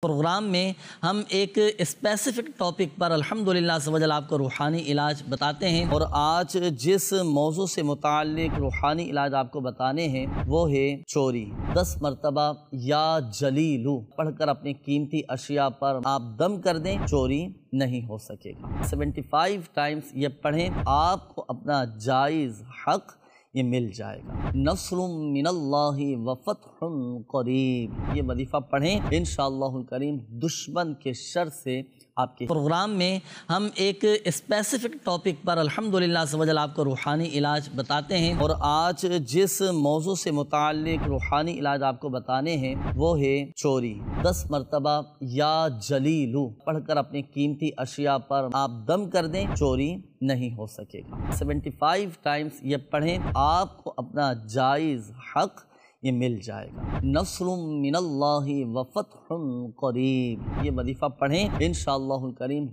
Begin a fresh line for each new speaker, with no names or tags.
Programme میں ہم ایک اسپیسیفک ٹاپک پر الحمدللہ عز و جل آپ کو روحانی علاج بتاتے ہیں، اور آج جس موضوع سے متعلق روحانی علاج آپ کو بتانے ہیں وہ ہے چوری۔ 10 مرتبہ یا جلیلو پڑھ کر اپنی قیمتی اشیاء پر آپ دم کر دیں، چوری نہیں ہو سکے گا۔ 75 ٹائمز یہ پڑھیں، آپ کو اپنا جائز حق یہ مل جائے گا۔ نصر من اللہ وفتح قریب، یہ وظیفہ پڑھیں، انشاءاللہ الکریم دشمن کے شر سے آپ کے پروگرام میں ہم ایک اسپیسیفک ٹاپک پر الحمدللہ عز و جل آپ کو روحانی علاج بتاتے ہیں، اور آج جس موضوع سے متعلق روحانی علاج آپ کو بتانے ہیں وہ ہے چوری۔ 10 مرتبہ یا جلیلو پڑھ کر اپنی قیمتی اشیاء پر آپ دم کر دیں، چوری نہیں ہو سکے گا۔ 75 ٹائمز یہ پڑھیں، آپ کو اپنا جائز حق یہ مل جائے گا۔ نصر من اللہ وفتح قریب، یہ وظیفہ پڑھیں، انشاءاللہ الکریم